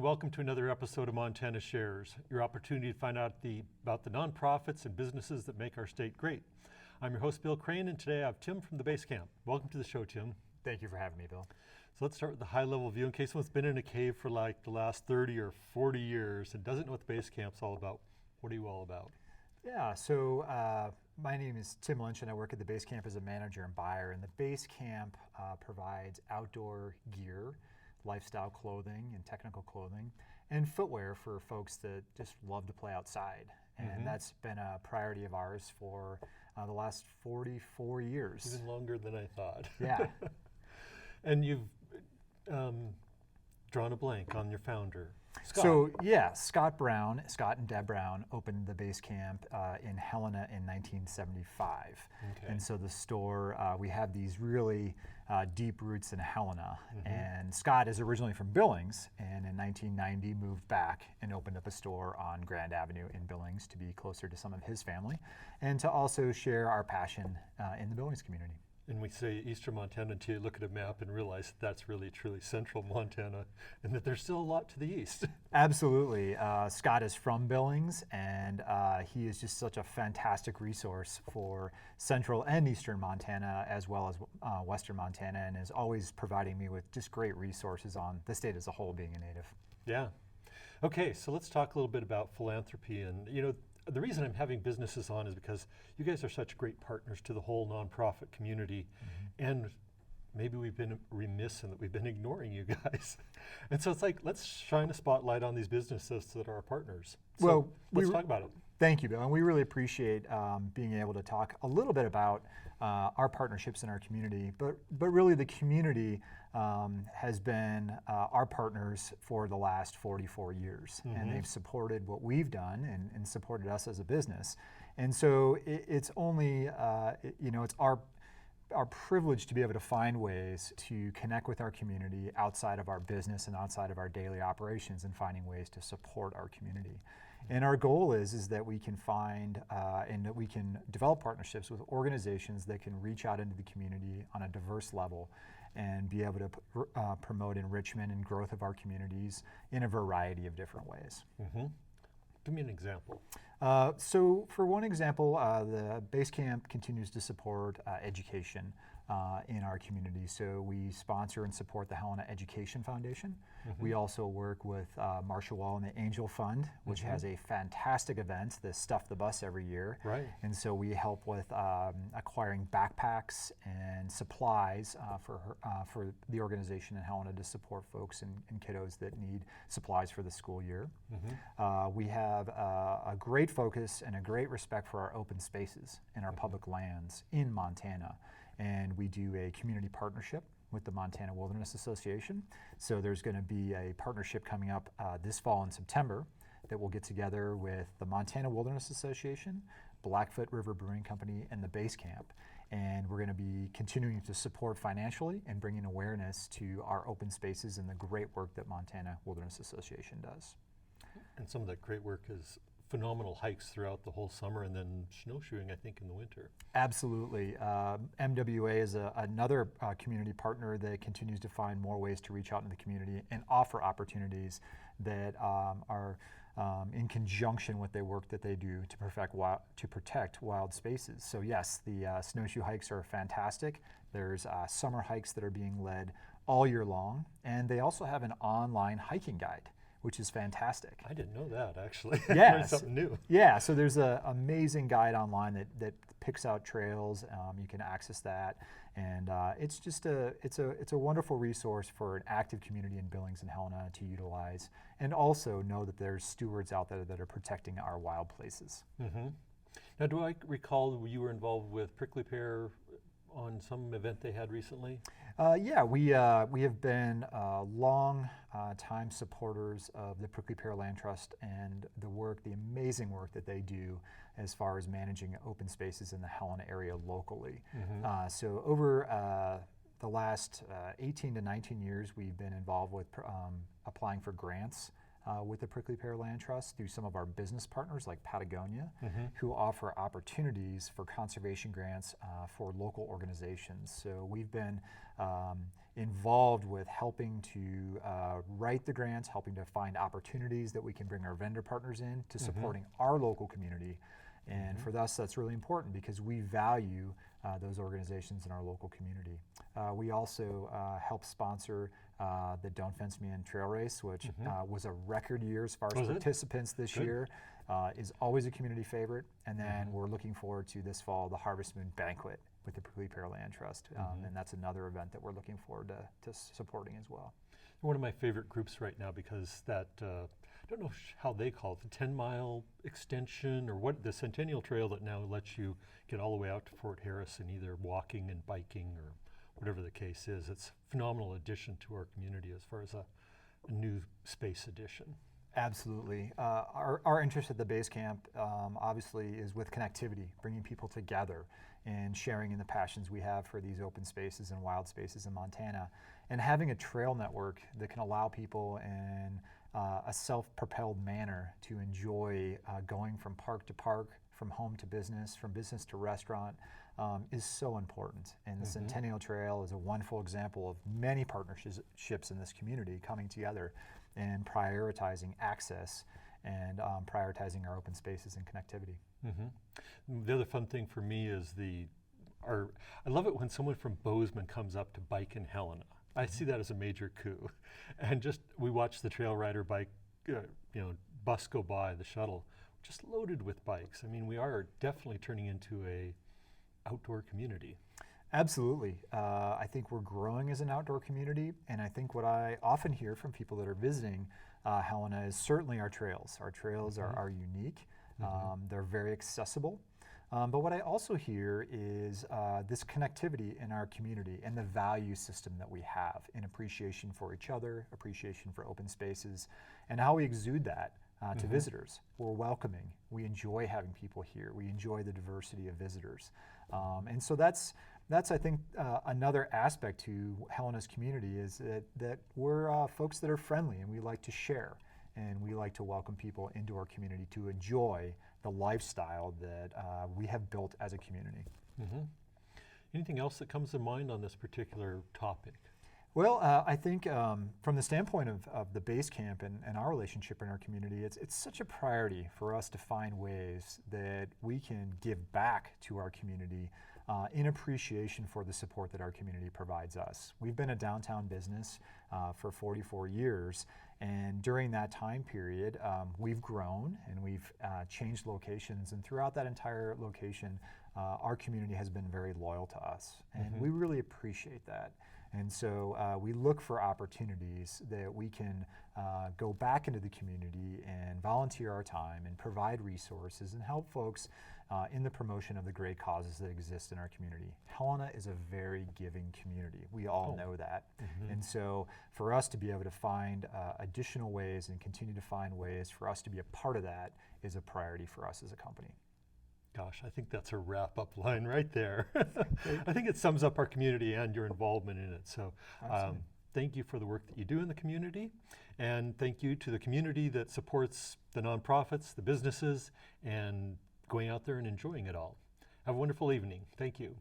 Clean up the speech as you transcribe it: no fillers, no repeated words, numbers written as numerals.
welcome to another episode of Montana Shares, your opportunity to find out about the nonprofits and businesses that make our state great. I'm your host, Bill Crane, and today I have Tim from the Base Camp. Welcome to the show, Tim. Thank you for having me, Bill. So let's start with the high-level view. In case someone's been in a cave for like the last 30 or 40 years and doesn't know what the Base Camp's all about, what are you all about? Yeah, so my name is Tim Lynch, and I work at the Base Camp as a manager and buyer. And the Base Camp provides outdoor gear, lifestyle clothing and technical clothing, and footwear for folks that just love to play outside. And that's been a priority of ours for the last 44 years. Even longer than I thought. Yeah. And you've drawn a blank on your founder, Scott. So yeah, Scott and Deb Brown opened the Base Camp in Helena in 1975. Okay. And so the store, we have these really deep roots in Helena. And Scott is originally from Billings, and in 1990 moved back and opened up a store on Grand Avenue in Billings to be closer to some of his family and to also share our passion in the Billings community. And we say Eastern Montana until you look at a map and realize that that's really truly central Montana and that there's still a lot to the east. Absolutely. Scott is from Billings, and he is just such a fantastic resource for central and eastern Montana as well as western Montana, and is always providing me with just great resources on the state as a whole, being a native. Yeah. Okay, so let's talk a little bit about philanthropy. And the reason I'm having businesses on is because you guys are such great partners to the whole nonprofit community, and maybe we've been remiss in that we've been ignoring you guys. And so it's like, let's shine a spotlight on these businesses that are our partners. So Well, let's talk about it. Thank you, Bill, and we really appreciate being able to talk a little bit about our partnerships in our community, but really the community has been our partners for the last 44 years, and they've supported what we've done and supported us as a business. And so it's only, it's our privilege to be able to find ways to connect with our community outside of our business and outside of our daily operations, and finding ways to support our community. And our goal is that we can find and that we can develop partnerships with organizations that can reach out into the community on a diverse level and be able to promote enrichment and growth of our communities in a variety of different ways. Give me an example. So for one example, the Base Camp continues to support education in our community. So we sponsor and support the Helena Education Foundation. We also work with Marshall Wall and the Angel Fund, which has a fantastic event, the Stuff the Bus, every year. Right. And so we help with acquiring backpacks and supplies for the organization in Helena to support folks and kiddos that need supplies for the school year. We have a great focus and a great respect for our open spaces and our public lands in Montana. And we do a community partnership with the Montana Wilderness Association. So there's going to be a partnership coming up this fall in September that we'll get together with the Montana Wilderness Association, Blackfoot River Brewing Company, and the Base Camp. And we're going to be continuing to support financially and bringing awareness to our open spaces and the great work that Montana Wilderness Association does. And some of that great work is phenomenal hikes throughout the whole summer, and then snowshoeing, I think, in the winter. Absolutely. MWA is another community partner that continues to find more ways to reach out into the community and offer opportunities that are in conjunction with the work that they do to protect wild spaces. So yes, the snowshoe hikes are fantastic. There's summer hikes that are being led all year long, and they also have an online hiking guide, which is fantastic. I didn't know that, actually. Yes. Something new. Yeah, so there's an amazing guide online that picks out trails. You can access that, and it's just it's a wonderful resource for an active community in Billings and Helena to utilize, and also know that there's stewards out there that are protecting our wild places. Now, do I recall you were involved with Prickly Pear on some event they had recently? Yeah, we have been long time supporters of the Prickly Pear Land Trust and the amazing work that they do as far as managing open spaces in the Helena area locally. So over the last 18 to 19 years, we've been involved with applying for grants with the Prickly Pear Land Trust through some of our business partners like Patagonia, who offer opportunities for conservation grants for local organizations. So we've been involved with helping to write the grants, helping to find opportunities that we can bring our vendor partners in to supporting our local community. And for us, that's really important because we value those organizations in our local community. We also help sponsor the Don't Fence Me In Trail Race, which was a record year as far as participants this year. Is always a community favorite. And then we're looking forward to this fall, the Harvest Moon Banquet with the Prickly Pear Land Trust. And that's another event that we're looking forward to supporting as well. One of my favorite groups right now because that, I don't know how they call it, the 10-mile extension or what, the Centennial Trail that now lets you get all the way out to Fort Harrison, either walking and biking or whatever the case is. It's a phenomenal addition to our community as far as a new space addition. Absolutely. Our interest at the base camp obviously is with connectivity, bringing people together and sharing in the passions we have for these open spaces and wild spaces in Montana, and having a trail network that can allow people in a self-propelled manner to enjoy going from park to park, from home to business, from business to restaurant is so important. And the Centennial Trail is a wonderful example of many partnerships in this community coming together and prioritizing access and prioritizing our open spaces and connectivity. The other fun thing for me is I love it when someone from Bozeman comes up to bike in Helena. I see that as a major coup. And we watch the trail rider bike, bus go by, the shuttle, just loaded with bikes. I mean, we are definitely turning into a outdoor community. Absolutely. I think we're growing as an outdoor community, and I think what I often hear from people that are visiting Helena is certainly our trails. Our trails are unique. They're very accessible. But what I also hear is this connectivity in our community and the value system that we have in appreciation for each other, appreciation for open spaces, and how we exude that to visitors. We're welcoming. We enjoy having people here. We enjoy the diversity of visitors. And so that's I think, another aspect to Helena's community is that we're folks that are friendly and we like to share. And we like to welcome people into our community to enjoy the lifestyle that we have built as a community. Anything else that comes to mind on this particular topic? Well, I think from the standpoint of the base camp and our relationship in our community, it's such a priority for us to find ways that we can give back to our community in appreciation for the support that our community provides us. We've been a downtown business for 44 years, and during that time period, we've grown and we've changed locations, and throughout that entire location, our community has been very loyal to us, and we really appreciate that. And so we look for opportunities that we can go back into the community and volunteer our time and provide resources and help folks in the promotion of the great causes that exist in our community. Helena is a very giving community. We all know that. And so for us to be able to find additional ways and continue to find ways for us to be a part of that is a priority for us as a company. Gosh, I think that's a wrap-up line right there. I think it sums up our community and your involvement in it. So thank you for the work that you do in the community, and thank you to the community that supports the nonprofits, the businesses, and going out there and enjoying it all. Have a wonderful evening. Thank you.